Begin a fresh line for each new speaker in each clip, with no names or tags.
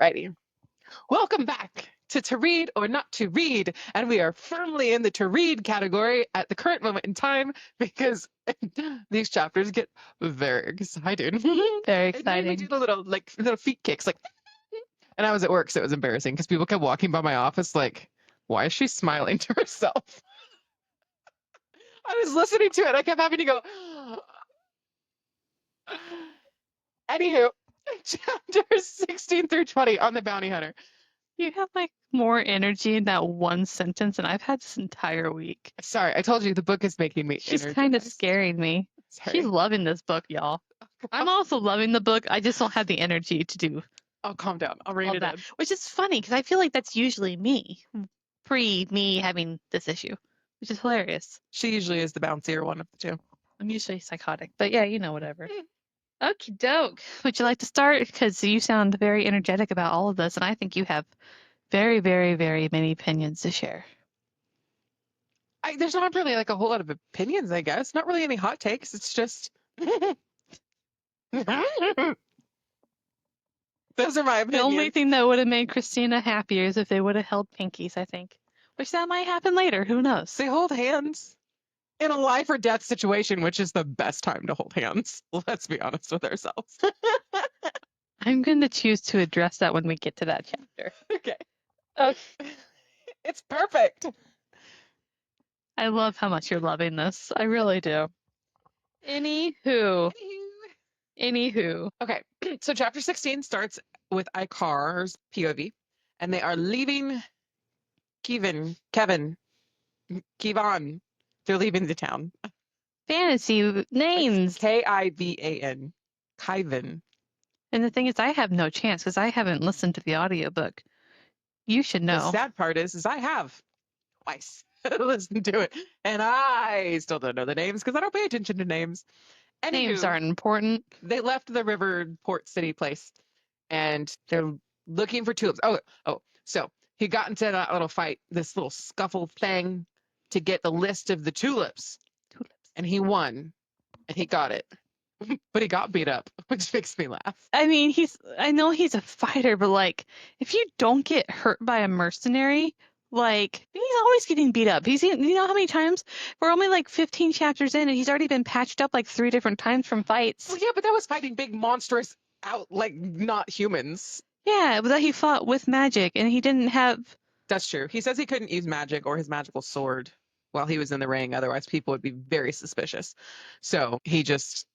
Righty. Welcome back to Read or Not to Read. And we are firmly in the to read category at the current moment in time because these chapters get very exciting.
Very
It made me
exciting.
do the little feet kicks, like, and I was at work, so it was embarrassing because people kept walking by my office, like, why is she smiling to herself? I was listening to it. I kept having to go. Anywho, chapters 16 through 20 on the bounty hunter.
You have like more energy in that one sentence than I've had this entire week.
Sorry, I told you the book is making me
She's kind of
energized.
scaring me.
Sorry.
She's loving this book, y'all. I'm also loving the book. I just don't have the energy to do
Oh, calm down. I'll read
all
it
that,
in.
which is funny because I feel like that's usually me, pre me having this issue, which is hilarious.
She usually is the bouncier one of the two.
I'm usually psychotic, but yeah, whatever. Okie doke. Would you like to start? Because you sound very energetic about all of this, and I think you have very, very, very many opinions to share.
There's not really like a whole lot of opinions, I guess. Not really any hot takes. It's just those are my
The
opinions.
only thing that would have made Christina happier is if they would have held pinkies, I think. Which that might happen later. Who knows?
They hold hands in a life or death situation, which is the best time to hold hands. Let's be honest with ourselves.
I'm going to choose to address that when we get to that chapter.
Okay.
Okay.
It's perfect.
I love how much you're loving this. I really do. Anywho.
Okay, so chapter 16 starts with Icar's POV, and they are leaving Kevin. They're leaving the town.
Fantasy names.
Kivan. Kivan.
And the thing is, I have no chance because I haven't listened to the audiobook. You should know.
The sad part is I have twice listened to it, and I still don't know the names because I don't pay attention to names.
Names aren't important.
They left the river port city place, and they're looking for tulips. So he got into that little fight, this little scuffle thing, to get the list of the tulips. And he won, and he got it. But he got beat up, which makes me laugh.
I mean, I know he's a fighter, but like, if you don't get hurt by a mercenary, like, he's always getting beat up. You know how many times? We're only like 15 chapters in, and he's already been patched up like 3 different times from fights.
Well, yeah, but that was fighting big, monstrous, like, not humans.
Yeah, but that he fought with magic, and he didn't have...
That's true. He says he couldn't use magic or his magical sword while he was in the ring, otherwise people would be very suspicious. So he just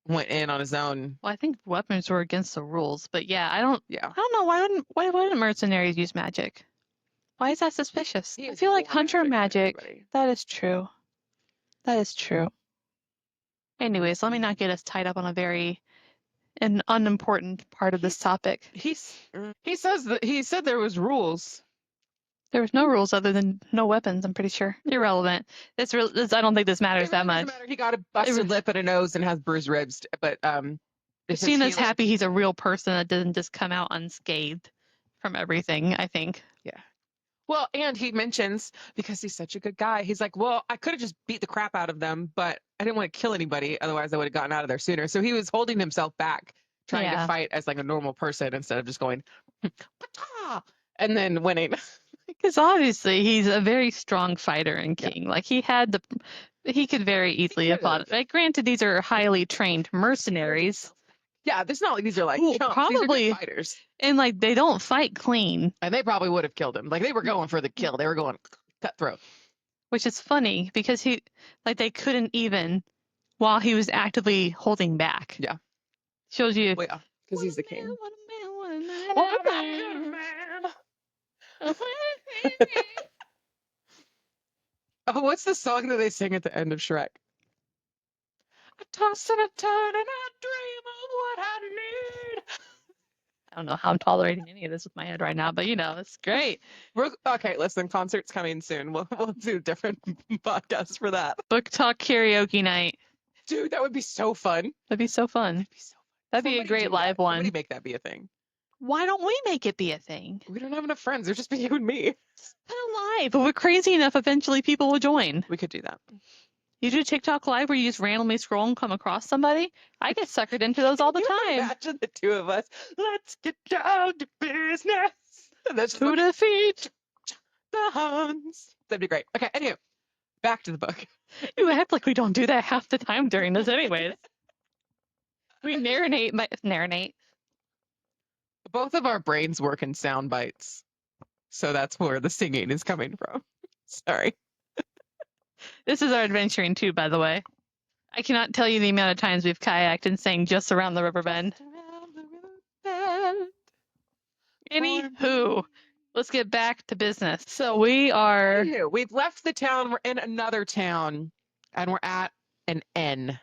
went in on his own.
Well, I think weapons were against the rules, but yeah, I don't know, why wouldn't mercenaries use magic? Why is that suspicious? I feel like hunter magic. That is true. That is true. Anyways, let me not get us tied up on an unimportant part of this topic.
He said there was rules.
There was no rules other than no weapons, I'm pretty sure. Irrelevant. I don't think this matters that much.
He got a busted lip and a nose and has bruised ribs, but
Christina's happy he's a real person that doesn't just come out unscathed from everything, I think.
Yeah. Well, and he mentions, because he's such a good guy, he's like, well, I could have just beat the crap out of them, but I didn't want to kill anybody, otherwise I would have gotten out of there sooner. So he was holding himself back, trying to fight as like a normal person instead of just going, Pata! And then winning.
Because obviously he's a very strong fighter and king. Yeah. Like he could very easily have fought. Like, granted, these are highly trained mercenaries.
Yeah, it's not like these are like chumps.
Probably
these are fighters.
And like they don't fight clean.
And they probably would have killed him. Like they were going for the kill. They were going cutthroat.
Which is funny because they couldn't even while he was actively holding back.
Yeah.
Shows you.
Well, yeah, because he's the king.
What a man.
Oh, what's the song that they sing at the end of Shrek? I toss and I turn and I dream of what I need.
I don't know how I'm tolerating any of this with my head right now, but it's great.
Okay, listen, concert's coming soon. We'll do different podcasts for that.
Book talk karaoke night.
Dude, that would be so fun.
That'd be so fun. That'd be a great live one.
Somebody make that be a thing.
Why don't we make it be a thing?
We don't have enough friends. There's just be you and me.
Put it live. But we're crazy enough, eventually people will join.
We could do that.
You do TikTok live where you just randomly scroll and come across somebody? I get suckered into those all the time.
Imagine the two of us. Let's get down to business. And that's
To defeat
the Huns. That'd be great. Okay, anyway, back to the book.
You act like we don't do that half the time during this anyways. We narrate.
Both of our brains work in sound bites. So that's where the singing is coming from. Sorry.
This is our adventuring too, by the way. I cannot tell you the amount of times we've kayaked and sang just around the river bend. Anywho, let's get back to business. So we've
left the town. We're in another town, and we're at an inn.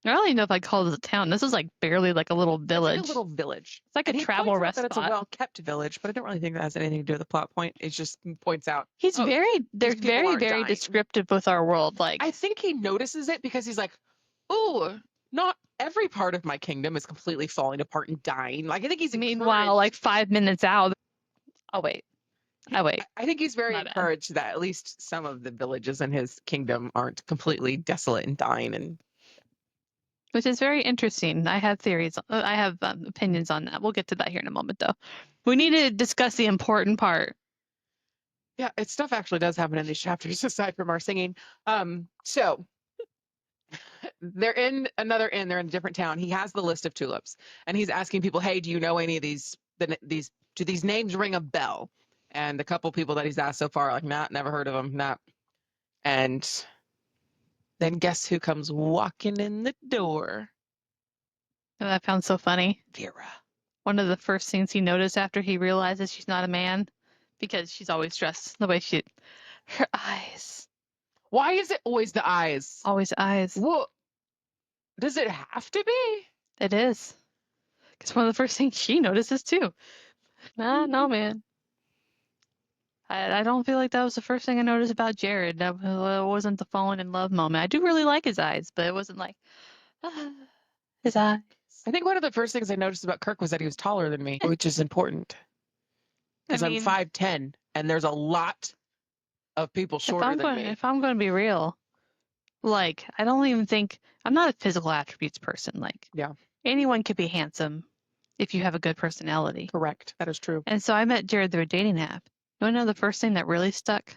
I don't even know if I call this a town. This is like barely like a little village.
It's like a little village.
It's like a travel rest spot.
It's a well-kept village, but I don't really think that has anything to do with the plot point. It just points out.
They're very
dying.
descriptive with our world. Like,
I think he notices it because he's like, "Oh, not every part of my kingdom is completely falling apart and dying." Like, I think he's
meanwhile, like 5 minutes out. Oh wait.
I think he's very encouraged that at least some of the villages in his kingdom aren't completely desolate and dying, and
which is very interesting. I have theories. I have opinions on that. We'll get to that here in a moment, though. We need to discuss the important part.
Yeah, stuff actually does happen in these chapters aside from our singing. So they're in another inn. They're in a different town. He has the list of tulips, and he's asking people, "Hey, do you know any of these? Do these names ring a bell?" And the couple people that he's asked so far are like, "Nah, never heard of them, nah." And then guess who comes walking in the door?
Oh, that sounds so funny.
Vera.
One of the first things he noticed after he realizes she's not a man, because she's always dressed the way her eyes.
Why is it always the eyes?
Always eyes.
Well, does it have to be?
It is. Because one of the first things she notices too. No, man. I don't feel like that was the first thing I noticed about Jared. That wasn't the falling in love moment. I do really like his eyes, but it wasn't like, his eyes.
I think one of the first things I noticed about Kirk was that he was taller than me, which is important. Because I'm 5'10", and there's a lot of people shorter than me.
If I'm going to be real, like, I don't even think, I'm not a physical attributes person. Like,
yeah,
anyone could be handsome if you have a good personality.
Correct. That is true.
And so I met Jared through a dating app. You want to know the first thing that really stuck?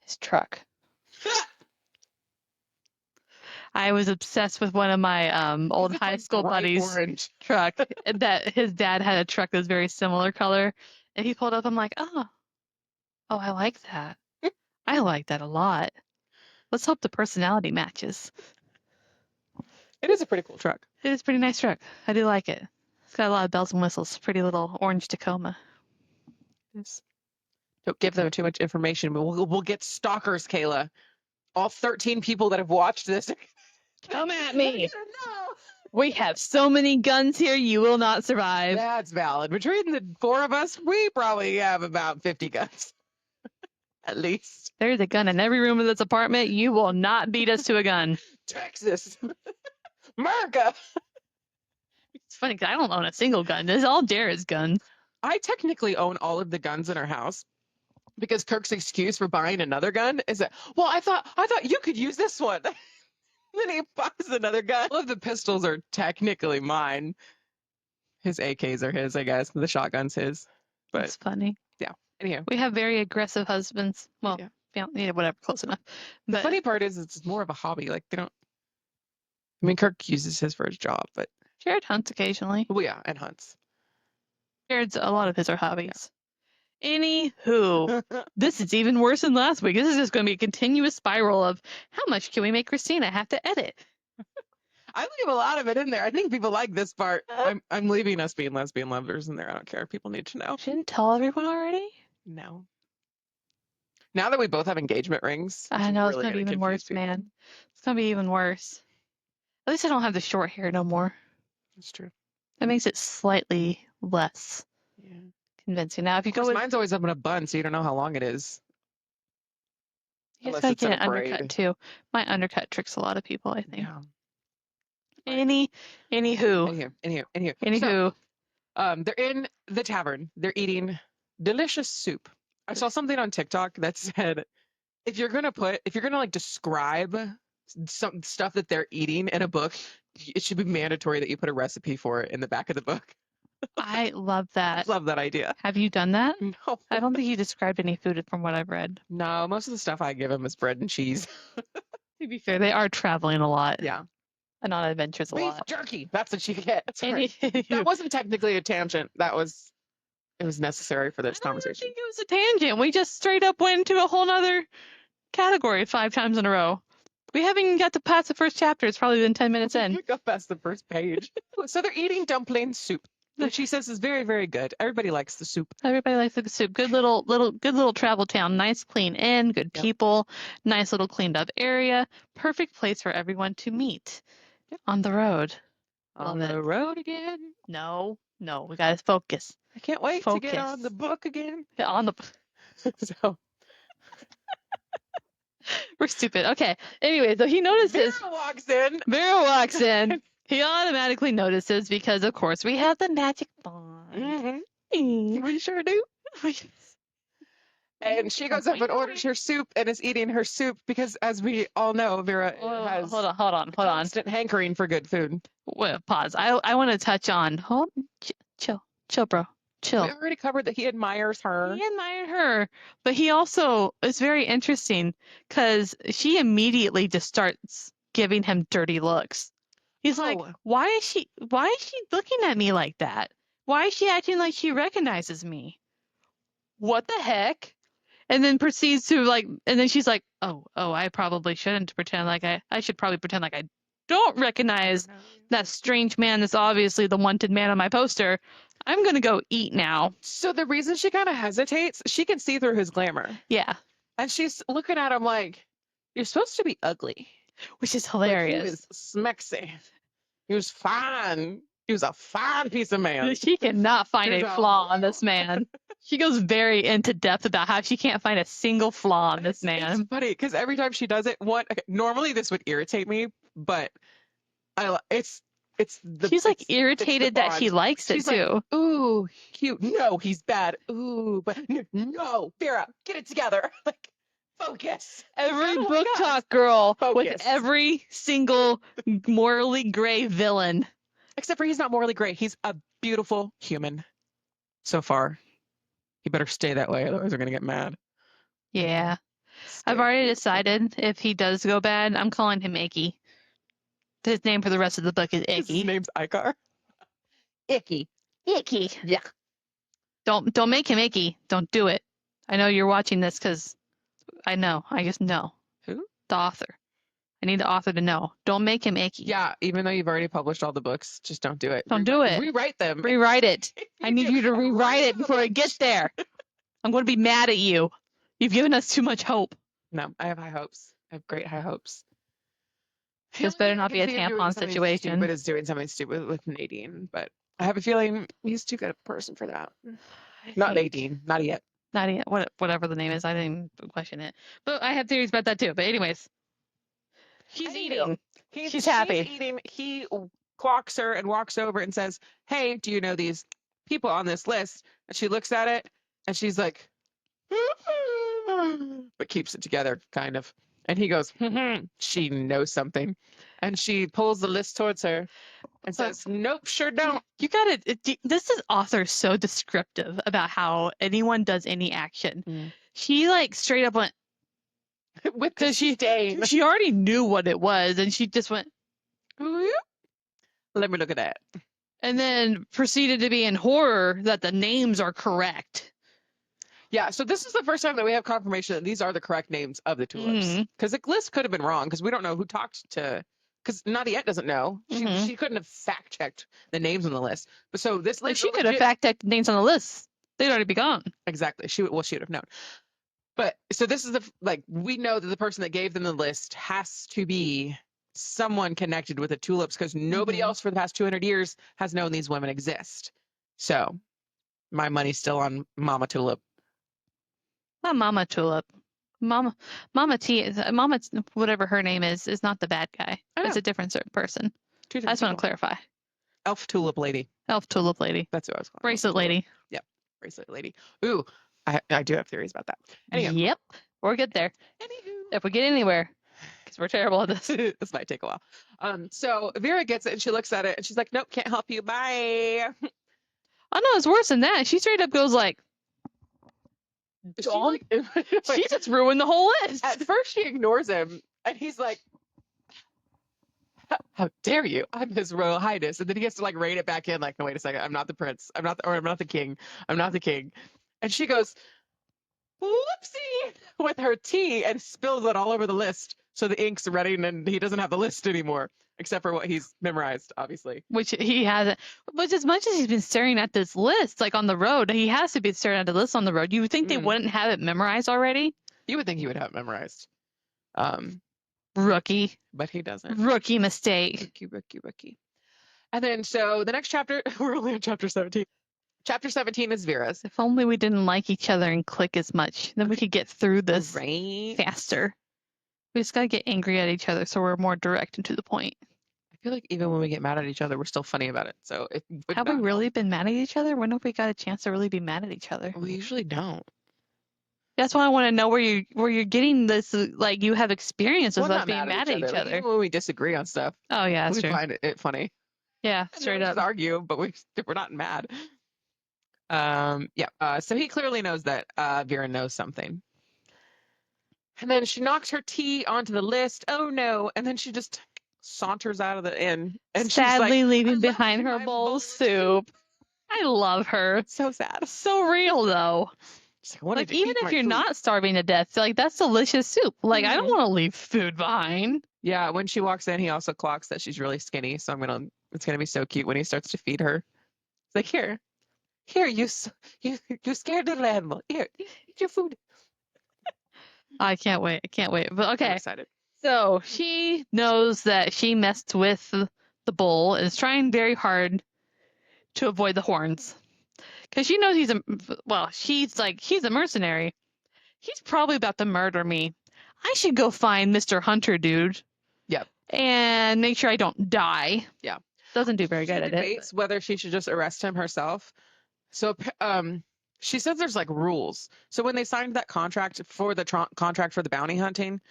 His truck. I was obsessed with one of my old high school buddies' truck. That his dad had a truck that was very similar color. And he pulled up, I'm like, oh, I like that. I like that a lot. Let's hope the personality matches.
It is a pretty cool truck.
It is a pretty nice truck. I do like it. It's got a lot of bells and whistles. Pretty little orange Tacoma.
Yes. Don't give them too much information. We'll get stalkers, Kayla. All 13 people that have watched this.
Come at me. We have so many guns here, you will not survive.
That's valid. Between the 4 of us, we probably have about 50 guns. At least.
There's a gun in every room of this apartment. You will not beat us to a gun.
Texas. America.
It's funny because I don't own a single gun. This is all Jared's guns.
I technically own all of the guns in our house. Because Kirk's excuse for buying another gun is that, well, I thought you could use this one. Then he buys another gun. All of the pistols are technically mine. His AKs are his, I guess. The shotgun's his. But
it's funny.
Yeah. Anyhow.
We have very aggressive husbands. Well, yeah, whatever, close enough.
But the funny part is it's more of a hobby. Like, they don't. I mean, Kirk uses his for his job, but
Jared hunts occasionally.
Well, yeah, and hunts.
Jared's, a lot of his are hobbies. Yeah. Anywho, this is even worse than last week. This is just going to be a continuous spiral of how much can we make Christina have to edit?
I leave a lot of it in there. I think people like this part. I'm leaving us being lesbian lovers in there. I don't care. People need to know.
Shouldn't tell everyone already?
No. Now that we both have engagement rings.
I know, it's going to be even worse, man. It's going to be even worse. At least I don't have the short hair no more.
That's true.
That makes it slightly less convincing. Now, if you go with...
mine's always up in a bun, so you don't know how long it is.
You just gotta get an undercut, too. My undercut tricks a lot of people, I think.
Yeah.
Anywho.
So, they're in the tavern. They're eating delicious soup. I saw something on TikTok that said if you're gonna like describe some stuff that they're eating in a book, it should be mandatory that you put a recipe for it in the back of the book.
I love that.
Love that idea.
Have you done that?
No.
I don't think you described any food from what I've read.
No, most of the stuff I give them is bread and cheese.
To be fair, they are traveling a lot.
Yeah.
And on adventures a
Beef
lot.
jerky. That's what you get.
Any-
That wasn't technically a tangent. It was necessary for this
I don't
conversation.
think it was a tangent. We just straight up went into a whole nother category 5 times in a row. We haven't even got to pass the first chapter. It's probably been 10 minutes in.
We got past the first page. So they're eating dumpling soup, which she says is very, very good. Everybody likes the soup.
Everybody likes the soup. Good little travel town. Nice clean inn, good people, nice little cleaned up area. Perfect place for everyone to meet on the road.
On the road again.
No, we gotta focus.
I can't wait to get on the book again.
On the
So
we're stupid. Okay. Anyway, so he notices. Vera walks in. He automatically notices because, of course, we have the magic wand.
Mm-hmm. We sure do. And she goes up and orders her soup and is eating her soup because, as we all know, Vera has
hold on.
constant hankering for good food.
Wait, pause. I want to touch on. Chill, bro. Chill.
We already covered that he admires her.
He admired her, but he also is very interesting because she immediately just starts giving him dirty looks. He's like, why is she looking at me like that? Why is she acting like she recognizes me? What the heck? And then proceeds to and then she's like, oh, I probably shouldn't pretend like I should probably pretend like I don't recognize that strange man that's obviously the wanted man on my poster. I'm going to go eat now.
So the reason she kind of hesitates, she can see through his glamour.
Yeah.
And she's looking at him like, you're supposed to be ugly.
Which is hilarious.
Like he was smexy. He was fine. He was a fine piece of man.
She cannot find a flaw on this man. She goes very into depth about how she can't find a single flaw on this man.
It's funny because every time she does it, normally this would irritate me, but
she's like irritated that he likes it too.
Like, ooh, cute. No, he's bad. Ooh, but no, Vera, get it together. Like, focus.
Every book talk girl with every single morally gray villain.
Except for he's not morally gray. He's a beautiful human. So far. He better stay that way, otherwise we're gonna get mad.
Yeah. I've already decided if he does go bad, I'm calling him Icky. His name for the rest of the book is Icky.
His name's Icar. Icky. Yeah.
Don't make him Icky. Don't do it. I know you're watching this because I know. I just know.
Who?
The author. I need the author to know. Don't make him Icky.
Yeah, even though you've already published all the books, just don't do it.
Don't do it.
Rewrite them.
Rewrite it. I need you to rewrite it before it gets there. I'm going to be mad at you. You've given us too much hope.
No, I have high hopes. I have great high hopes.
This better not be a tampon situation.
But it's doing something stupid with Nadine. But I have a feeling he's too good a person for that. Not Nadine. Not yet.
Not yet. Whatever the name is. I didn't even question it. But I have theories about that too. But anyways. She's eating. She's happy.
She's eating. He clocks her and walks over and says, hey, do you know these people on this list? And she looks at it and she's like, but keeps it together, kind of. And he goes, she knows something. And she pulls the list towards her and says, nope, sure don't.
You got it. This is author so descriptive about how anyone does any action. She straight up went,
with the stain.
She already knew what it was, and she just went,
let me look at that.
And then proceeded to be in horror that the names are correct.
Yeah, so this is the first time that we have confirmation that these are the correct names of the tulips. Because the list could have been wrong, because we don't know who talked to, because Nadiette doesn't know. She couldn't have fact-checked the names on the list. But so this list...
She could have fact-checked names on the list. They'd already be gone.
Exactly. She would have known. But so this is we know that the person that gave them the list has to be someone connected with the tulips because nobody else for the past 200 years has known these women exist. So my money's still on Mama Tulip.
Not Mama Tulip. Mama T, whatever her name is not the bad guy. It's a different person. I just want to clarify.
Elf Tulip Lady.
Elf Tulip Lady.
That's what I was calling.
Bracelet Lady.
Yep. Bracelet Lady. Ooh. I do have theories about that. Anyway,
yep. We'll get there.
Anywho.
If we get anywhere. Because we're terrible at this.
This might take a while. So Vera gets it and she looks at it and she's like, nope, can't help you. Bye.
Oh, no, it's worse than that. She straight up goes like, she just ruined the whole list.
At first she ignores him and he's like, how dare you? I'm His Royal Highness. And then he has to like rein it back in, like, no, wait a second, I'm not the prince. I'm not the king. I'm not the king. And she goes, whoopsie, with her tea and spills it all over the list. So the ink's running and he doesn't have the list anymore, except for what he's memorized, obviously.
Which he hasn't. But as much as he's been staring at this list, like on the road, he has to be staring at the list on the road. You would think they wouldn't have it memorized already?
You would think he would have it memorized.
Rookie.
But he doesn't.
Rookie mistake.
Rookie. And then, so the next chapter, we're only on chapter 17. Chapter 17 is Vera's.
If only we didn't like each other and click as much, then we could get through this faster. We just gotta get angry at each other so we're more direct and to the point.
I feel like even when we get mad at each other, we're still funny about it. So
have we really been mad at each other? When have we got a chance to really be mad at each other?
We usually don't.
That's why I want to know where you're getting this. Like you have experience with us being mad at each other.
Even when we disagree on stuff.
Oh yeah, that's true.
We find it funny.
Yeah, straight up.
We just argue, but we're not mad. So he clearly knows that Vera knows something. And then she knocks her tea onto the list. Oh no! And then she just saunters out of the inn, and
sadly
she's like,
leaving behind her bowl of soup. I love her.
So sad.
So real though. Like even if you're not starving to death, like that's delicious soup. Like I don't want to leave food behind. Yeah, when she walks in, he also clocks that she's really skinny. So it's gonna be so cute when he starts to feed her. It's like, here, you scared little animal. Here, eat your food. I can't wait. But okay. I'm excited. So she knows that she messed with the bull and is trying very hard to avoid the horns. Because she knows he's a mercenary. He's probably about to murder me. I should go find Mr. Hunter dude. Yep. And make sure I don't die. Yeah. Doesn't do very good at it. She debates whether she should just arrest him herself. So she says there's like rules. So when they signed that contract for the contract for the bounty hunting,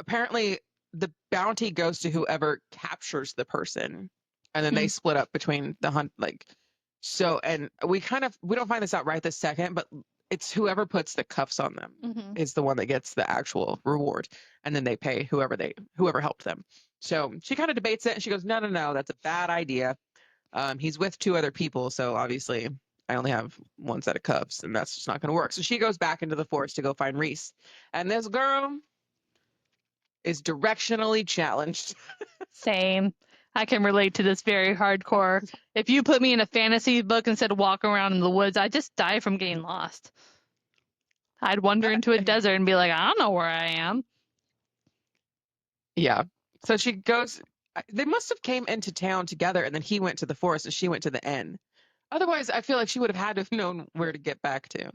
apparently the bounty goes to whoever captures the person. And then they split up between the hunt, like, so, and we don't find this out right this second, but it's whoever puts the cuffs on them is the one that gets the actual reward. And then they pay whoever helped them. So she kind of debates it and she goes, no, that's a bad idea. He's with two other people. So obviously I only have one set of cuffs and that's just not going to work. So she goes back into the forest to go find Reese. And this girl is directionally challenged. Same. I can relate to this very hardcore. If you put me in a fantasy book and said walk around in the woods, I'd just die from getting lost. I'd wander into a desert and be like, I don't know where I am. Yeah. So she goes, they must have came into town together and then he went to the forest and she went to the inn. Otherwise, I feel like she would have had to have known where to get back to.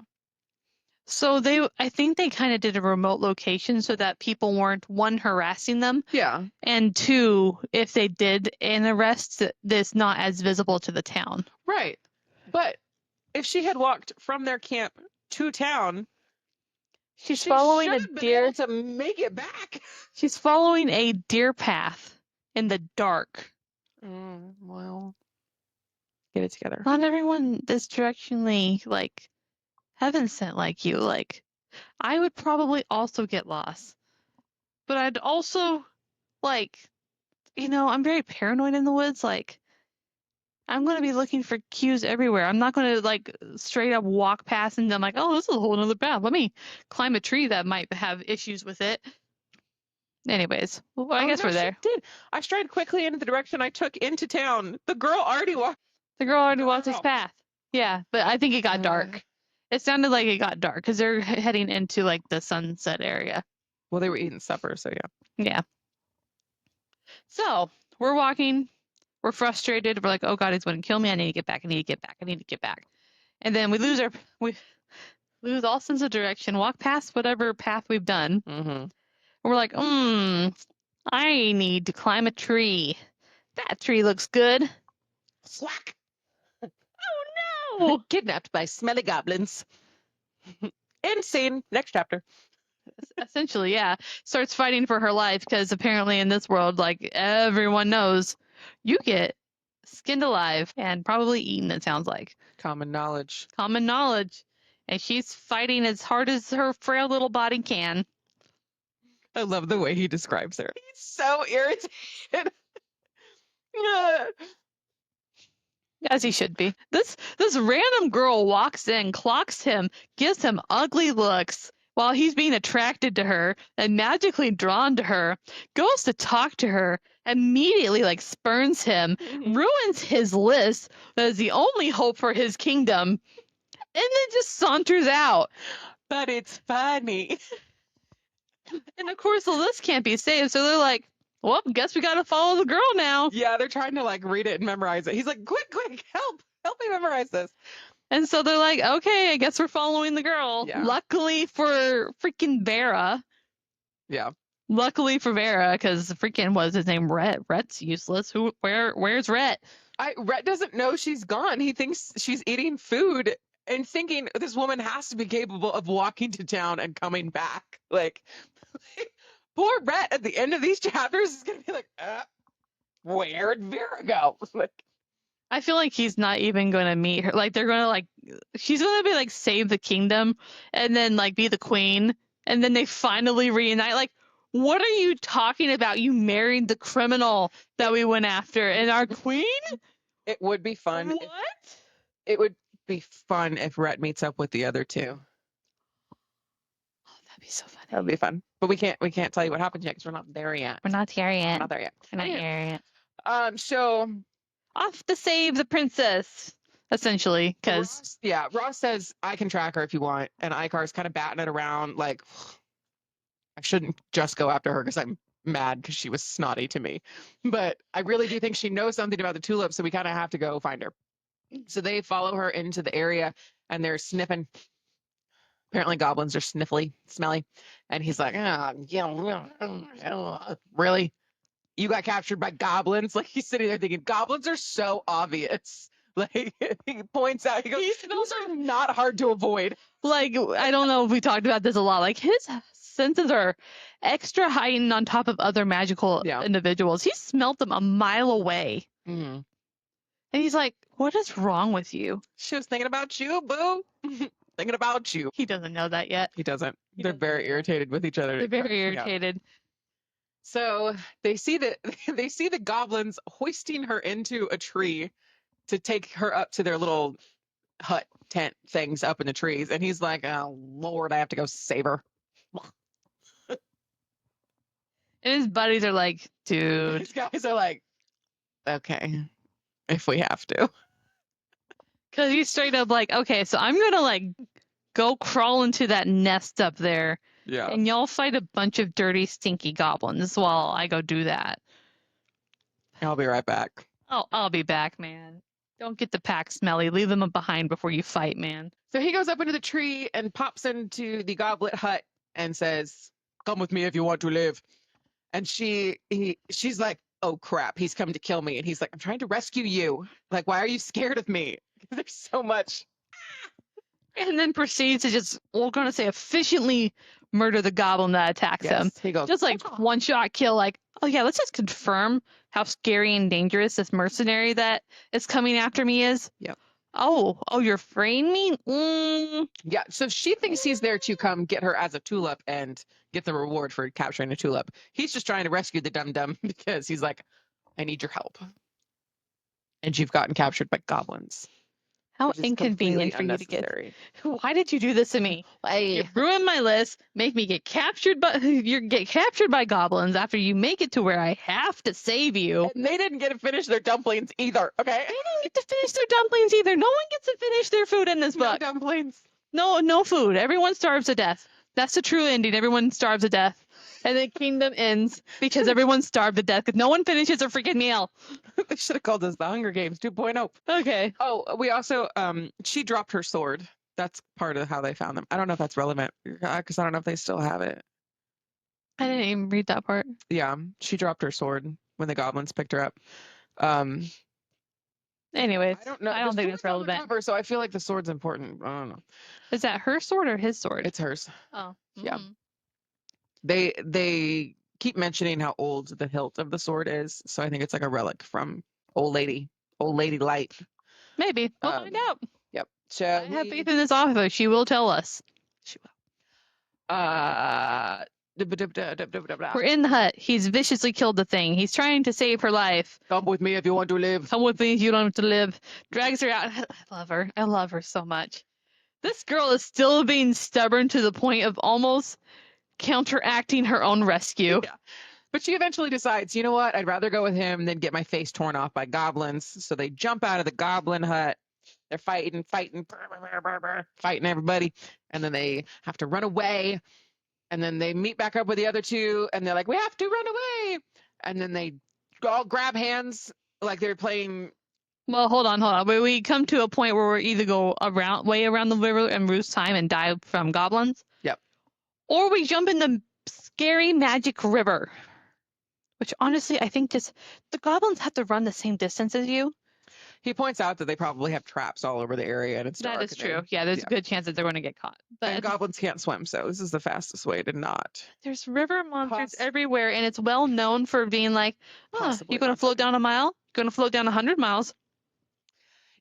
So I think they kind of did a remote location so that people weren't, one, harassing them. Yeah. And two, if they did an arrest, that's not as visible to the town. Right. But if she had walked from their camp to town, she's following a deer to make it back. She's following a deer path in the dark. Well, get it together. Not everyone is directionally like heaven sent like you. Like, I would probably also get lost, but I'd also I'm very paranoid in the woods. Like, I'm going to be looking for cues everywhere. I'm not going to straight up walk past and I'm like, oh, this is a whole other path. Let me climb a tree that might have issues with it. Anyways, well, I guess we're there. She did. I strayed quickly into the direction I took into town. The girl already walked his path. Yeah, but I think it got dark. It sounded like it got dark because they're heading into the sunset area. Well, they were eating supper, so yeah. Yeah. So we're walking. We're frustrated. We're like, oh God, he's going to kill me. I need to get back. I need to get back. And then we lose all sense of direction. Walk past whatever path we've done. And we're like, I need to climb a tree. That tree looks good. Slack. Oh no! Kidnapped by smelly goblins. End scene. Next chapter. Essentially, yeah. Starts fighting for her life because apparently in this world, like everyone knows, you get skinned alive and probably eaten, it sounds like.
Common knowledge.
Common knowledge. And she's fighting as hard as her frail little body can.
I love the way he describes her. He's so irritated.
As he should be. This random girl walks in, clocks him, gives him ugly looks while he's being attracted to her and magically drawn to her, goes to talk to her, immediately like spurns him, ruins his list that is the only hope for his kingdom, and then just saunters out.
But it's funny.
And of course the list can't be saved, so they're like, well, guess we gotta follow the girl now.
Yeah, they're trying to like read it and memorize it. He's like, quick, help me memorize this.
And so they're like, okay, I guess we're following the girl.
Yeah.
Luckily for freaking Vera.
Yeah.
Luckily for Vera, because freaking was his name Rhett. Rhett's useless. Where's Rhett?
Rhett doesn't know she's gone. He thinks she's eating food and thinking this woman has to be capable of walking to town and coming back. Like poor Rhett at the end of these chapters is gonna be like, where'd Vera go? Like,
I feel like he's not even going to meet her. Like they're going to like, she's going to be like save the kingdom and then like be the queen. And then they finally reunite. Like, what are you talking about? You married the criminal that we went after and our queen?
It would be fun.
What?
It would be fun if Rhett meets up with the other two.
Oh, that'd be so funny.
That would be fun. But we can't tell you what happens yet because we're not there yet.
We're not there yet.
We're not there yet.
We're not there yet.
So
off to save the princess, essentially, because
Ross says I can track her if you want, and Icar's kind of batting it around like I shouldn't just go after her because I'm mad because she was snotty to me, but I really do think she knows something about the tulips, so we kind of have to go find her. So they follow her into the area, and they're sniffing. Apparently, goblins are sniffly, smelly, and he's like, really? You got captured by goblins? Like he's sitting there thinking, goblins are so obvious. Like he points out, he goes, those are not hard to avoid.
Like, I don't know if we talked about this a lot. Like his senses are extra heightened on top of other magical individuals. He smelt them a mile away.
Mm-hmm.
And he's like, what is wrong with you?
She was thinking about you, boo. Thinking about you.
He doesn't know that yet.
He doesn't. They're very irritated with each other.
They're very irritated.
Yeah. So they see the goblins hoisting her into a tree to take her up to their little hut tent things up in the trees. And he's like, oh, Lord, I have to go save her.
And his buddies are like, dude.
These guys are like, okay, if we have to.
Because he's straight up like, okay, so I'm going to like go crawl into that nest up there.
Yeah.
And y'all fight a bunch of dirty, stinky goblins while I go do that.
I'll be right back.
Oh, I'll be back, man. Don't get the pack smelly. Leave them behind before you fight, man.
So he goes up into the tree and pops into the goblet hut and says, come with me if you want to live. And she's like, oh, crap, he's come to kill me. And he's like, I'm trying to rescue you. Like, why are you scared of me? There's so much.
And then proceeds to just, we're going to say, efficiently murder the goblin that attacks him.
He goes,
just like one shot kill, like, oh yeah, let's just confirm how scary and dangerous this mercenary that is coming after me is.
Yep.
Oh, you're freeing me?
Yeah, so she thinks he's there to come get her as a tulip and get the reward for capturing a tulip. He's just trying to rescue the dum-dum because he's like, I need your help. And you've gotten captured by goblins.
How inconvenient for you to get. Why did you do this to me? You ruin my list, make me get captured by goblins after you make it to where I have to save you.
And they didn't get to finish their dumplings either, okay?
They didn't get to finish their dumplings either. No one gets to finish their food in this book.
No dumplings.
No food. Everyone starves to death. That's the true ending. Everyone starves to death. And the kingdom ends because everyone starved to death because no one finishes their freaking meal.
They should have called this the Hunger Games 2.0.
Okay.
Oh, we also, she dropped her sword. That's part of how they found them. I don't know if that's relevant because I don't know if they still have it.
I didn't even read that part.
Yeah, she dropped her sword when the goblins picked her up.
Anyways,
I don't know.
I don't think it's relevant.
Cover, so I feel like the sword's important. I don't know.
Is that her sword or his sword?
It's hers.
Oh.
Yeah. They keep mentioning how old the hilt of the sword is, so I think it's like a relic from old lady light.
Maybe we'll find out.
Yep. So
I have faith in this author. She will tell us.
She will.
We're in the hut. He's viciously killed the thing. He's trying to save her life.
Come with me if you want to live.
Come with me if you don't want to live. Drags her out. I love her. I love her so much. This girl is still being stubborn to the point of almost counteracting her own rescue.
Yeah. But she eventually decides, you know what? I'd rather go with him than get my face torn off by goblins. So they jump out of the goblin hut. They're fighting everybody. And then they have to run away. And then they meet back up with the other two. And they're like, we have to run away. And then they all grab hands like they're playing.
Well, hold on. We come to a point where we either go way around the river and lose time and die from goblins.
Yep.
Or we jump in the scary magic river. Which honestly, I think just the goblins have to run the same distance as you.
He points out that they probably have traps all over the area, and it's dark.
That is true. Yeah, there's a good chance that they're going to get caught. But
and goblins can't swim, so this is the fastest way to not.
There's river monsters everywhere, and it's well known for being like, oh, you're going to float down a mile? You're going to float down 100 miles?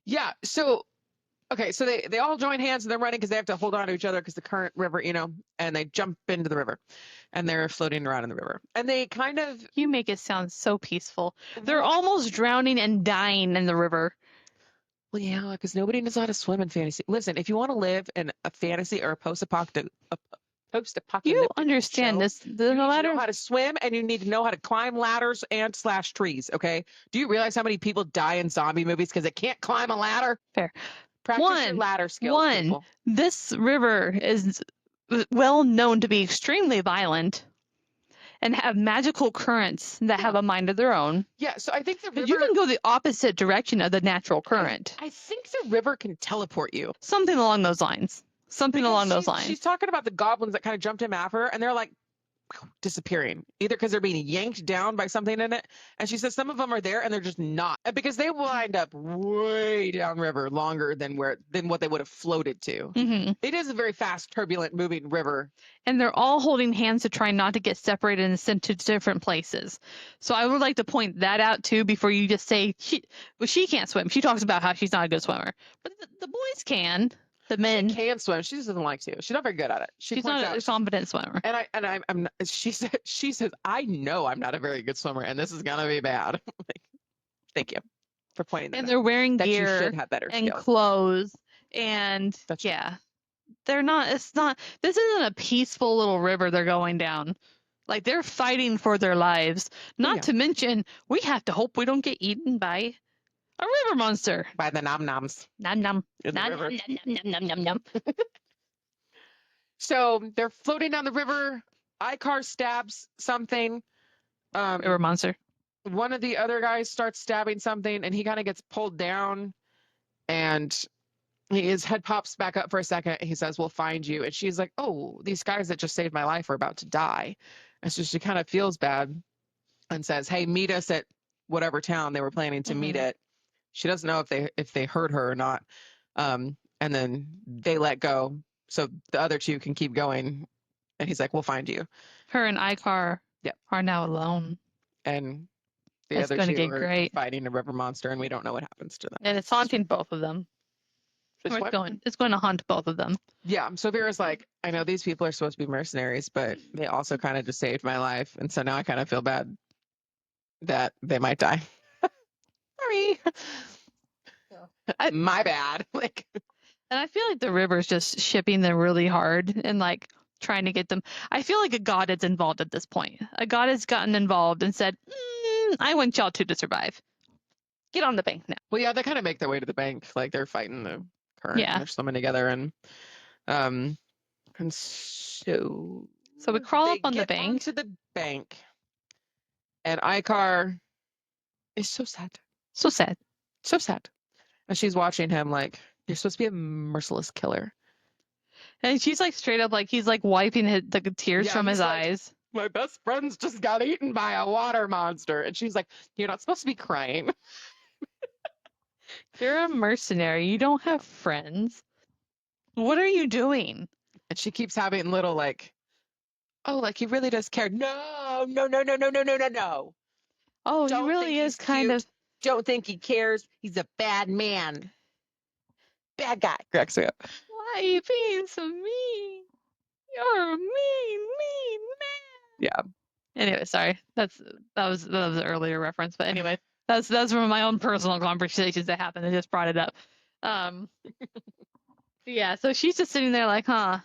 Yeah, so, okay, so they all join hands, and they're running because they have to hold on to each other because the current river, and they jump into the river, and they're floating around in the river. And they kind of...
You make it sound so peaceful. They're almost drowning and dying in the river.
Well, yeah, because nobody knows how to swim in fantasy. Listen, if you want to live in a fantasy or a post-apocalyptic
you understand
show,
this.
you need to know how to swim, and you need to know how to climb ladders and slash trees, okay? Do you realize how many people die in zombie movies because they can't climb a ladder?
Fair.
Practice your ladder skills, people.
This river is well known to be extremely violent and have magical currents that have a mind of their own.
Yeah, so I think the river...
You can go the opposite direction of the natural current.
I think the river can teleport you.
Something along those lines.
She's talking about the goblins that kind of jumped in after her, and they're like disappearing, either because they're being yanked down by something in it. And she says some of them are there and they're just not, because they wind up way downriver longer than what they would have floated to.
Mm-hmm.
It is a very fast, turbulent, moving river.
And they're all holding hands to try not to get separated and sent to different places. So I would like to point that out too before you just say she can't swim. She talks about how she's not a good swimmer, but the boys can. The men
can swim. She just doesn't like to. She's not very good at it.
She's not a competent swimmer.
And I'm. She says, I know I'm not a very good swimmer, and this is gonna be bad. Like, thank you for pointing that out.
And they're wearing gear
you should have better
and
skills.
clothes, and they're not. It's not. This isn't a peaceful little river they're going down. Like they're fighting for their lives. Not to mention, we have to hope we don't get eaten by a river monster.
By the nom-noms.
Nom-nom. Nom-nom.
So they're floating down the river. Icar stabs something.
River monster.
One of the other guys starts stabbing something, and he kind of gets pulled down. And his head pops back up for a second. He says, we'll find you. And she's like, oh, these guys that just saved my life are about to die. And so she kind of feels bad and says, hey, meet us at whatever town they were planning to meet at. She doesn't know if they heard her or not. And then they let go so the other two can keep going. And he's like, we'll find you.
Her and Icar are now alone.
And the other two are fighting a river monster, and we don't know what happens to them.
And it's haunting both of them. It's going to haunt both of them.
Yeah. So Vera's like, I know these people are supposed to be mercenaries, but they also kind of just saved my life. And so now I kind of feel bad that they might die. Sorry. My bad.
And I feel like the river's just shipping them really hard and like trying to get them. I feel like a god is involved at this point. A god has gotten involved and said, I want y'all two to survive. Get on the bank now.
Well, yeah, they kind of make their way to the bank. Like they're fighting the current. Yeah. And they're swimming together. And so
we crawl up on the bank.
To the bank. And Icar is so sad.
So sad.
So sad. And she's watching him like, you're supposed to be a merciless killer.
And she's like straight up like he's like wiping the tears from his eyes.
My best friend's just got eaten by a water monster. And she's like, you're not supposed to be crying.
You're a mercenary. You don't have friends. What are you doing?
And she keeps having little like oh, like he really does care. No.
Oh, he
Don't
really
think
is
he's
kind
cute.
of.
Don't think he cares. He's a bad man. Bad guy. Cracks me up.
Why are you being so mean? You're a mean man.
Yeah.
Anyway, sorry. That was an earlier reference, but anyway, that's from my own personal conversations that happened. I just brought it up. Yeah. So she's just sitting there like, huh.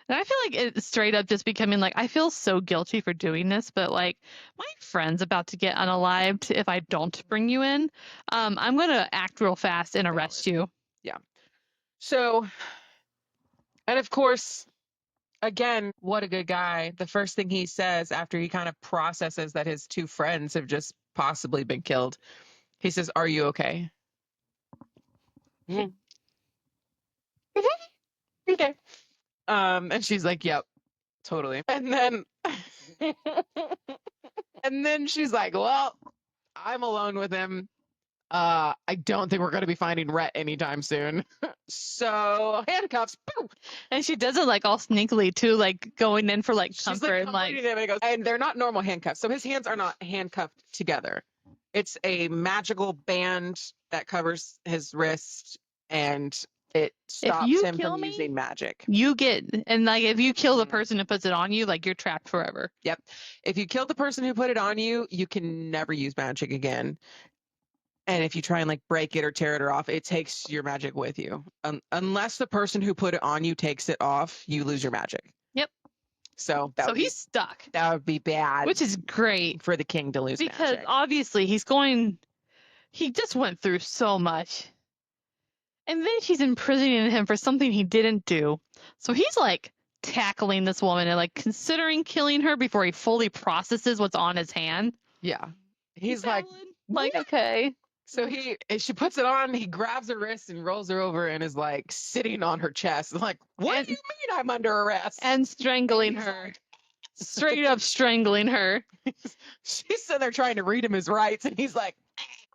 And I feel like it's straight up just becoming like, I feel so guilty for doing this, but like, my friend's about to get unalived if I don't bring you in. I'm gonna act real fast and arrest you.
Yeah. So, and of course, again, what a good guy. The first thing he says after he kind of processes that his two friends have just possibly been killed, he says, "Are you okay?" Okay. And she's like, "Yep, totally." And then she's like, "Well, I'm alone with him. I don't think we're going to be finding Rhett anytime soon. So handcuffs." Boom.
And she does it like all sneakily too, like going in for like
She's
comfort
like
and like.
comforting him, and he goes, and they're not normal handcuffs. So his hands are not handcuffed together. It's a magical band that covers his wrist, and it stops him from using magic.
You get, and like if you kill the person who puts it on you, like you're trapped forever.
Yep. If you kill the person who put it on you, you can never use magic again. And if you try and like break it or tear it off, it takes your magic with you. Unless the person who put it on you takes it off, you lose your magic.
Yep.
So
he's stuck.
That would be bad.
Which is great
for the king to lose
because
magic.
obviously he just went through so much. And then she's imprisoning him for something he didn't do. So he's like tackling this woman and like considering killing her before he fully processes what's on his hand.
Yeah. He's like,
okay.
So she puts it on, he grabs her wrist and rolls her over and is like sitting on her chest. Like, what do you mean I'm under arrest?
And strangling her. Straight up strangling her.
She's sitting there trying to read him his rights, and he's like,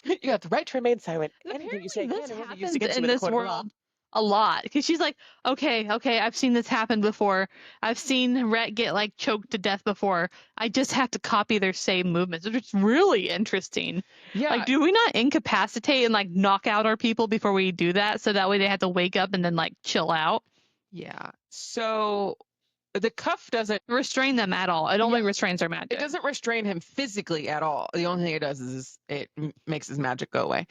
you have the right to remain silent.
Apparently this happens in this world a lot. Because she's like, okay, I've seen this happen before. I've seen Rhett get like choked to death before. I just have to copy their same movements. It's really interesting.
Yeah.
Like, do we not incapacitate and like knock out our people before we do that? So that way they have to wake up and then like chill out?
Yeah. So the cuff doesn't
restrain them at all. It only restrains their magic.
It doesn't restrain him physically at all. The only thing it does is it makes his magic go away.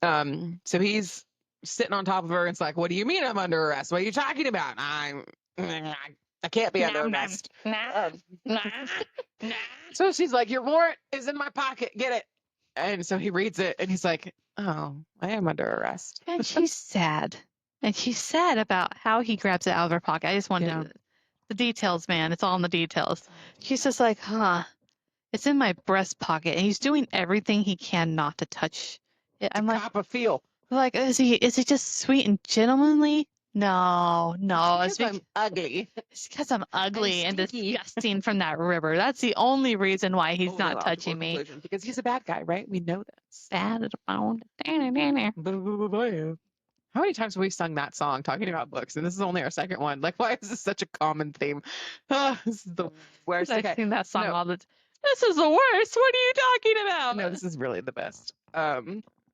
So he's sitting on top of her and it's like, what do you mean I'm under arrest? What are you talking about? I can't be under arrest. So she's like, your warrant is in my pocket. Get it. And so he reads it and he's like, oh, I am under arrest.
And she's sad. And she's sad about how he grabs it out of her pocket. I just wanted the details, man. It's all in the details. She's just like, it's in my breast pocket. And he's doing everything he can not to touch it. I'm like,
cop a feel.
Like, is he just sweet and gentlemanly? No.
It's because I'm ugly.
It's because I'm ugly and disgusting from that river. That's the only reason why he's not touching me.
Because he's a bad guy, right? We know this.
Bad around.
How many times have we sung that song talking about books? And this is only our second one. Like, why is this such a common theme? This is the worst.
I've seen that song all the time. This is the worst. What are you talking about?
No, this is really the best.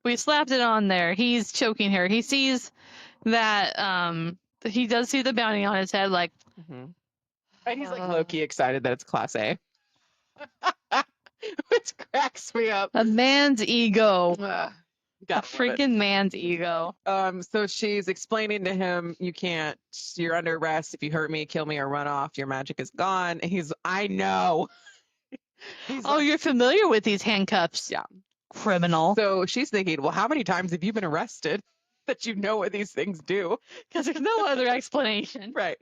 We slapped it on there. He's choking her. He sees that he does see the bounty on his head, like,
and he's like low-key excited that it's Class A. Which cracks me up.
A man's ego.
A
freaking man's ego.
So she's explaining to him, you're under arrest. If you hurt me, kill me, or run off, your magic is gone. And I know.
You're familiar with these handcuffs.
Yeah.
Criminal.
So she's thinking, well, how many times have you been arrested that you know what these things do?
Because there's no other explanation.
Right.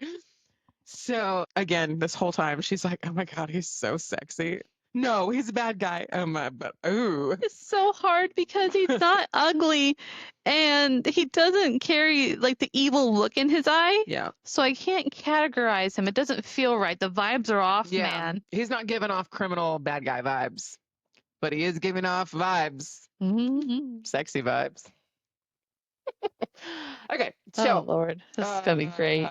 So again, this whole time she's like, oh my God, he's so sexy. No, he's a bad guy. But ooh.
It's so hard because he's not ugly and he doesn't carry like the evil look in his eye.
Yeah.
So I can't categorize him. It doesn't feel right. The vibes are off, man.
He's not giving off criminal bad guy vibes, but he is giving off vibes. Sexy vibes. Okay. So,
oh Lord, this is going to be great.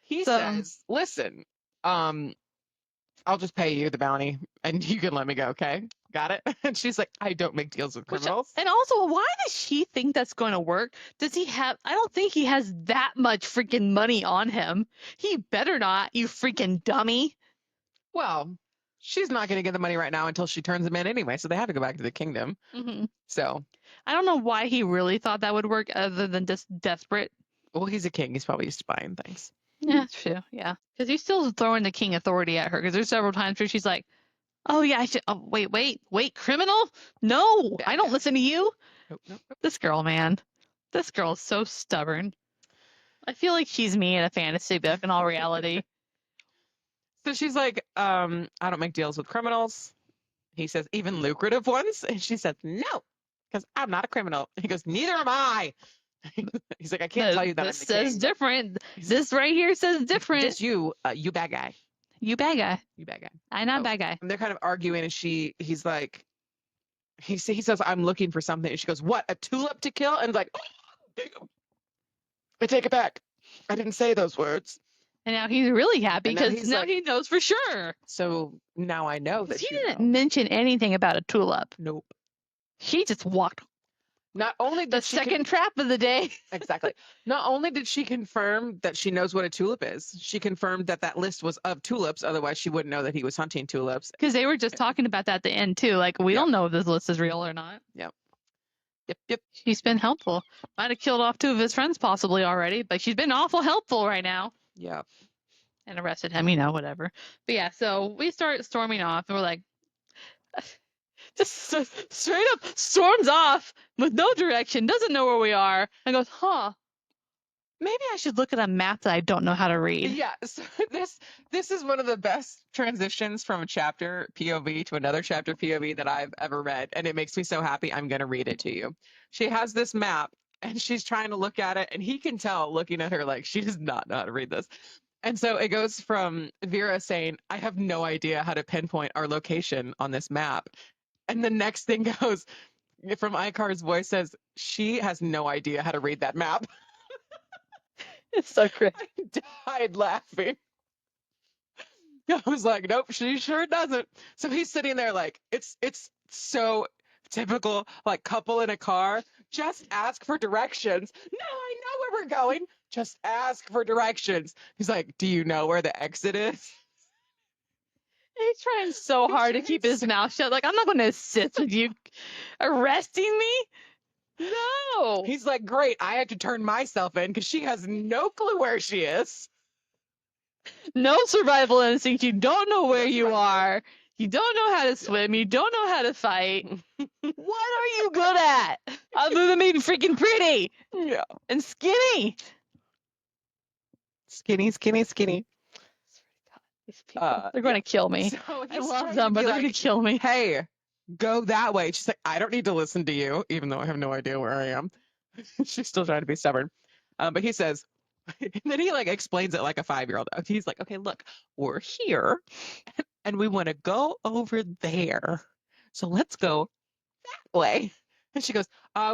He says, listen, I'll just pay you the bounty and you can let me go, okay? Got it? And she's like, I don't make deals with criminals.
And also, why does she think that's going to work? Does he have, I don't think he has that much freaking money on him. He better not, you freaking dummy.
Well, she's not going to get the money right now until she turns him in anyway, so they have to go back to the kingdom. So
I don't know why he really thought that would work other than just desperate.
Well, he's a king. He's probably used to buying things.
Yeah, true. Yeah. Because he's still throwing the king authority at her. Because there's several times where she's like, oh, yeah, I should. Oh, wait, criminal? No, I don't listen to you.
Nope.
This girl, man. This girl is so stubborn. I feel like she's me in a fantasy book in all reality.
So she's like, I don't make deals with criminals. He says, even lucrative ones? And she says, no, because I'm not a criminal. He goes, neither am I. He's like, I can't tell you that.
This says different. This right here says different.
Just you bad guy.
You bad guy.
You bad guy.
I'm not bad guy.
And they're kind of arguing, and he's like, he says, I'm looking for something. And she goes, what, a tulip to kill? And like, oh, I take it back. I didn't say those words.
And now he's really happy because now he knows for sure.
So now I know that
he didn't mention anything about a tulip.
Nope.
He just walked.
Not only
the second trap of the day.
Exactly. Not only did she confirm that she knows what a tulip is, she confirmed that list was of tulips. Otherwise, she wouldn't know that he was hunting tulips.
Because they were just talking about that at the end, too. Like, we don't know if this list is real or not.
Yep.
She's been helpful. Might have killed off 2 of his friends possibly already, but she's been awful helpful right now.
Yep.
And arrested him, whatever. But yeah, so we start storming off, and we're like, just straight up storms off with no direction, doesn't know where we are, and goes, maybe I should look at a map that I don't know how to read.
Yeah, so this is one of the best transitions from a chapter POV to another chapter POV that I've ever read, and it makes me so happy. I'm going to read it to you. She has this map, and she's trying to look at it, and he can tell looking at her like she does not know how to read this. And so it goes from Vera saying, I have no idea how to pinpoint our location on this map. And the next thing goes from Icar's voice says, she has no idea how to read that map.
It's so great.
I died laughing. I was like, nope, she sure doesn't. So he's sitting there like, it's so typical, like couple in a car. Just ask for directions. No, I know where we're going. Just ask for directions. He's like, do you know where the exit is?
He's trying so hard to keep his mouth shut. Like, I'm not going to assist with you arresting me. No.
He's like, great. I have to turn myself in because she has no clue where she is.
No survival instinct. You don't know where you are. You don't know how to swim. You don't know how to fight. What are you good at? Other than being freaking pretty.
Yeah.
And skinny.
Skinny.
These people, they're going to kill me.
So
I love them, but they're going to kill me.
Hey, go that way. She's like, I don't need to listen to you, even though I have no idea where I am. She's still trying to be stubborn. But he says, and then he like explains it like a 5-year-old. He's like, okay, look, we're here and we want to go over there. So let's go that way. And she goes,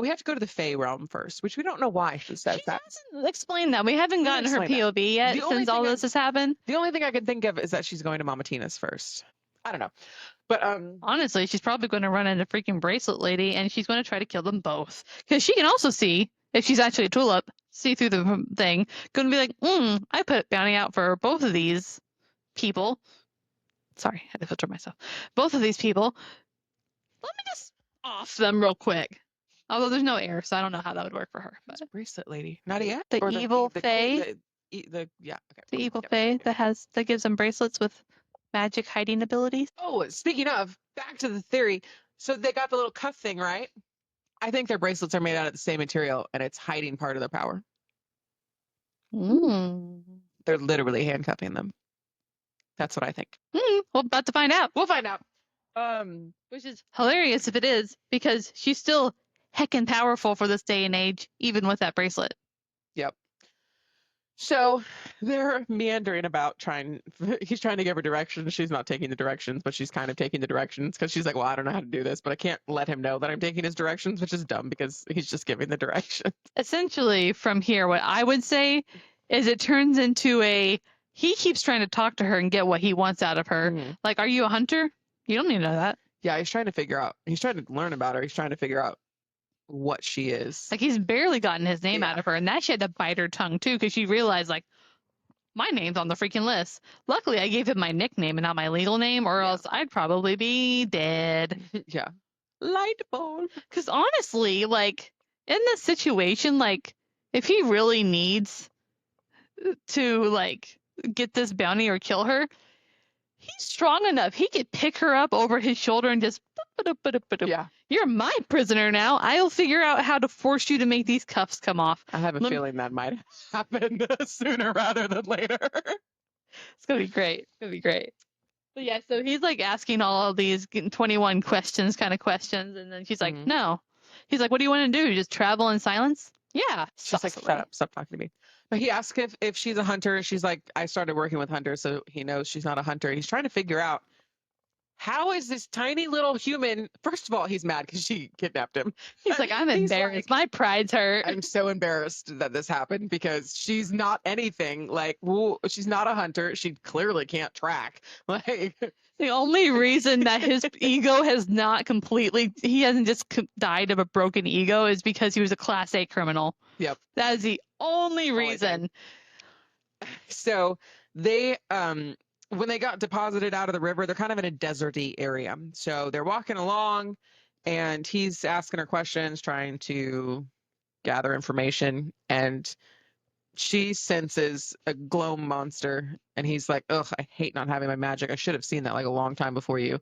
we have to go to the Fae realm first, which we don't know why she says that.
She hasn't explained that. We haven't gotten her POV yet since all this has happened.
The only thing I can think of is that she's going to Mama Tina's first. I don't know. But
honestly, she's probably going to run into freaking Bracelet Lady, and she's going to try to kill them both. Because she can also see, if she's actually a tulip, see through the thing. Going to be like, I put bounty out for both of these people. Sorry, I had to filter myself. Both of these people. Let me just off them real quick. Although there's no air, so I don't know how that would work for her. But
Bracelet Lady, not yet.
The evil Fae.
The
evil Fae that gives them bracelets with magic hiding abilities.
Oh, speaking of, back to the theory. So they got the little cuff thing, right? I think their bracelets are made out of the same material, and it's hiding part of their power. They're literally handcuffing them. That's what I think.
We're about to find out.
We'll find out.
Which is hilarious if it is, because she's still heckin' powerful for this day and age, even with that bracelet.
Yep. So they're meandering about he's trying to give her directions. She's not taking the directions, but she's kind of taking the directions because she's like, well, I don't know how to do this, but I can't let him know that I'm taking his directions, which is dumb because he's just giving the direction.
Essentially, from here, what I would say is it turns into he keeps trying to talk to her and get what he wants out of her. Like, are you a hunter? You don't need to know that.
Yeah, he's trying to figure out. He's trying to learn about her. He's trying to figure out what she is.
Like, he's barely gotten his name out of her, and that she had to bite her tongue too, because she realized, like, my name's on the freaking list. Luckily, I gave him my nickname and not my legal name, or else I'd probably be dead.
Yeah. Light bulb.
Because honestly, like, in this situation, like, if he really needs to, like, get this bounty or kill her, he's strong enough. He could pick her up over his shoulder and just,
yeah.
You're my prisoner now. I'll figure out how to force you to make these cuffs come off.
I have a feeling that might happen sooner rather than later.
It's going to be great. It's going to be great. But yeah, so he's like asking all of these 21 questions, and then she's like, no. He's like, what do you want to do? Just travel in silence? Yeah.
She's like, shut up, stop talking to me. But he asks if she's a hunter. She's like, I started working with hunters, so he knows she's not a hunter. He's trying to figure out, how is this tiny little human? First of all, he's mad because she kidnapped him.
He's like, I'm embarrassed. My pride's hurt.
I'm so embarrassed that this happened because she's not anything. Like, well, she's not a hunter. She clearly can't track. Like,
the only reason that his ego has not completely, he hasn't just died of a broken ego, is because he was a Class A criminal.
Yep.
That is the only reason.
So they, when they got deposited out of the river, they're kind of in a deserty area. So they're walking along and he's asking her questions, trying to gather information. And she senses a glow monster. And he's like, ugh, I hate not having my magic. I should have seen that like a long time before you.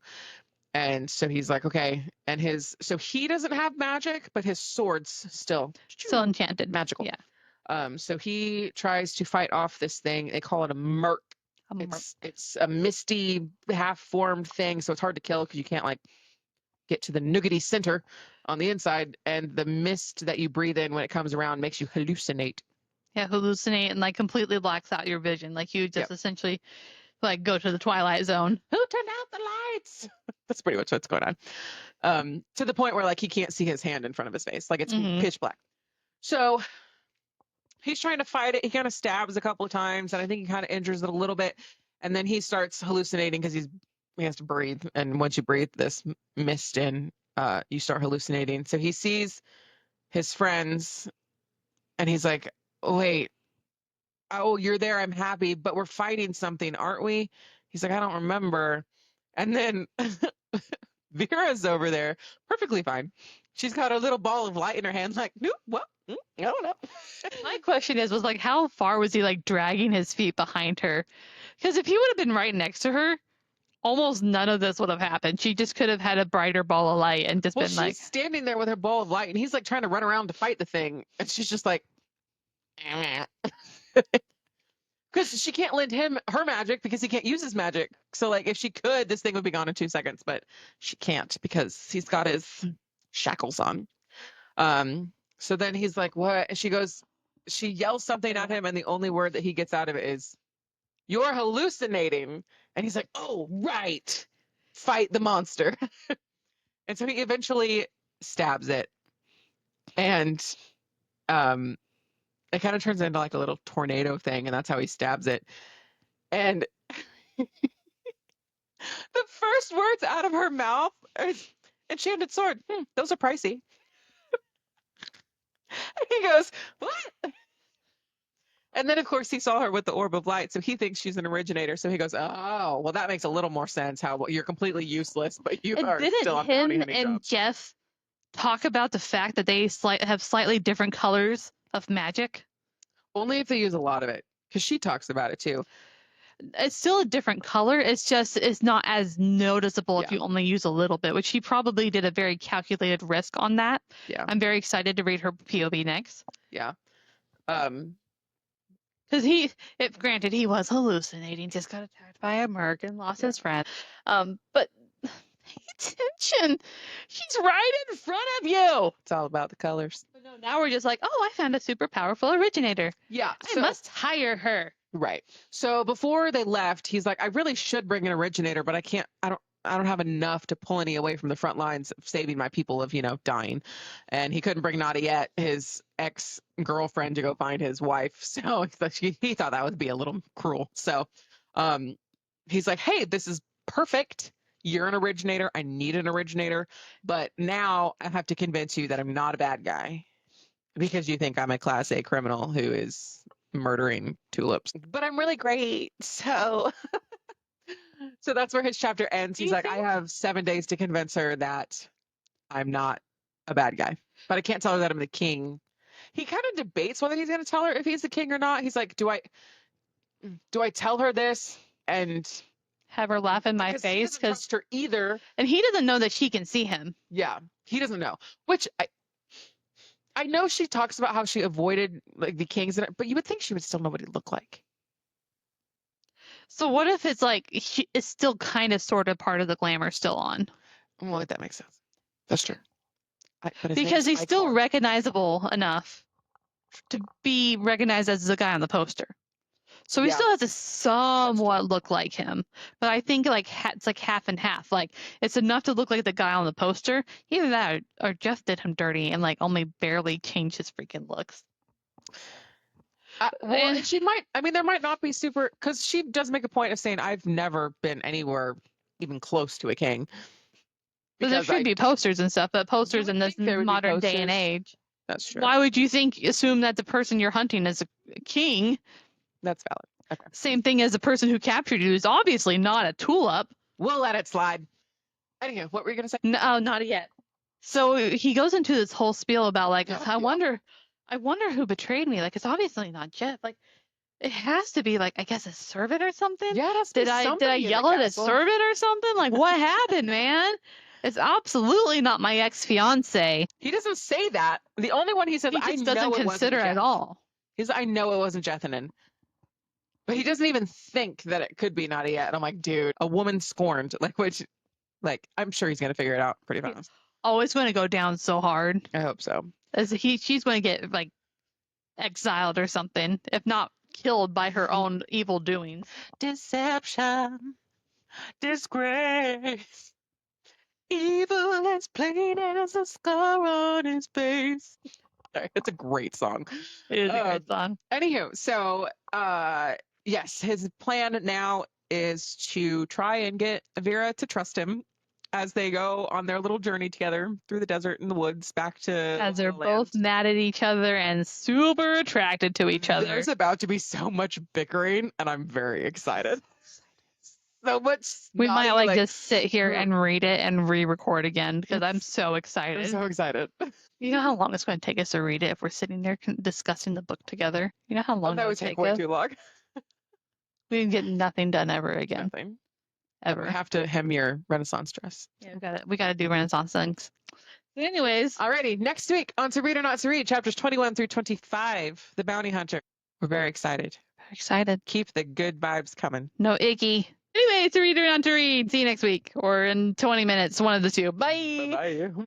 And so he's like, okay. And so he doesn't have magic, but his sword's still
enchanted.
Magical.
Yeah.
So he tries to fight off this thing. They call it a murk. It's a misty, half-formed thing, so it's hard to kill because you can't like get to the nougaty center on the inside, and the mist that you breathe in when it comes around makes you hallucinate.
Yeah, hallucinate and like completely blocks out your vision. Like you just essentially like go to the Twilight Zone.
Who turned out the lights? That's pretty much what's going on. To the point where like he can't see his hand in front of his face, like it's pitch black. So he's trying to fight it. He kind of stabs a couple of times, and I think he kind of injures it a little bit. And then he starts hallucinating because he has to breathe. And once you breathe this mist in, you start hallucinating. So he sees his friends, and he's like, wait, oh, you're there. I'm happy, but we're fighting something, aren't we? He's like, I don't remember. And then Vera's over there, perfectly fine. She's got a little ball of light in her hand, like, nope, what? I don't know.
My question was like, how far was he like dragging his feet behind her? Because if he would have been right next to her, almost none of this would have happened. She just could have had a brighter ball of light and just been like
standing there with her ball of light, and he's like trying to run around to fight the thing, and she's just like, because she can't lend him her magic because he can't use his magic. So like, if she could, this thing would be gone in 2 seconds, but she can't because he's got his shackles on. So then he's like, what? And she yells something at him, and the only word that he gets out of it is, you're hallucinating. And he's like, oh, right. Fight the monster. And so he eventually stabs it. And it kind of turns into like a little tornado thing, and that's how he stabs it. And the first words out of her mouth are, enchanted sword. Those are pricey. He goes, what? And then, of course, he saw her with the orb of light, so he thinks she's an originator. So he goes, oh, well, that makes a little more sense. How you're completely useless, but you are still on
him
honey
and
job.
Jeff talk about the fact that they have slightly different colors of magic?
Only if they use a lot of it, because she talks about it too.
It's still a different color. It's not as noticeable if you only use a little bit, which he probably did a very calculated risk on that.
Yeah.
I'm very excited to read her POV next.
Yeah.
Because granted, he was hallucinating, just got attacked by a merc and lost his friend. But pay attention. She's right in front of you.
It's all about the colors.
But no, now we're just like, oh, I found a super powerful originator.
Yeah.
I must hire her.
Right. So before they left, he's like, I really should bring an originator, but I I don't have enough to pull any away from the front lines of saving my people of, dying. And he couldn't bring Nadia, his ex-girlfriend, to go find his wife. So he thought that would be a little cruel. So he's like, hey, this is perfect. You're an originator. I need an originator. But now I have to convince you that I'm not a bad guy because you think I'm a class A criminal who is murdering tulips. But I'm really great. So that's where his chapter ends. He's like, I have 7 days to convince her that I'm not a bad guy, but I can't tell her that I'm the king. He kind of debates whether he's going to tell her if he's the king or not. He's like, do I tell her this and
have her laugh in my
because
face?
He doesn't trust her either.
And he doesn't know that she can see him.
Yeah, he doesn't know, which I know she talks about how she avoided like the kings, but you would think she would still know what he looked like.
So what if it's like it's still kind of sort of part of the glamour still on?
Well, that makes sense. That's true.
Because he's still recognizable enough to be recognized as the guy on the poster. So he still has to somewhat look like him. But I think like it's like half and half. Like it's enough to look like the guy on the poster. Either that or Jeff did him dirty and like only barely changed his freaking looks.
Well, she might. I mean, there might not be super because she does make a point of saying I've never been anywhere even close to a king.
But there should be posters and stuff, but posters in this modern day and age.
That's true.
Why would you assume that the person you're hunting is a king?
That's valid. Okay.
Same thing as the person who captured you is obviously not a tulip.
We'll let it slide. Anyway, what were you gonna say?
No, not yet. So he goes into this whole spiel about like, I wonder who betrayed me. Like, it's obviously not Jeff. Like, it has to be like, I guess a servant or something.
Yeah,
did I yell at a servant or something? Like, what happened, man? It's absolutely not my ex-fiance.
He doesn't say that. The only one he says
he just doesn't consider at all.
He's I know it wasn't Jethanen. But he doesn't even think that it could be Nadia. And I'm like, dude, a woman scorned. Like, I'm sure he's gonna figure it out pretty fast.
Oh, it's gonna go down so hard.
I hope so.
She's gonna get like exiled or something, if not killed by her own evil doings.
Deception, disgrace, evil as plain as a scar on his face. Sorry, it's a great song.
It is a great song.
Anywho, so yes, his plan now is to try and get Vera to trust him as they go on their little journey together through the desert and the woods back to
as they're both mad at each other and super attracted to each other.
There's about to be so much bickering, and I'm very excited. So much.
We might like just sit here and read it and re-record again because I'm so excited.
I'm so excited.
You know how long it's going to take us to read it if we're sitting there discussing the book together? You know how long
that would take way too long.
We can get nothing done ever again.
Nothing.
Ever.
We have to hem your Renaissance dress.
Yeah, we gotta do Renaissance things. But anyways.
Alrighty, next week on To Read or Not to Read, chapters 21 through 25, The Bounty Hunter. We're very excited.
Very excited.
Keep the good vibes coming.
No icky. Anyway, To Read or Not to Read. See you next week or in 20 minutes, one of the two. Bye.
Bye-bye.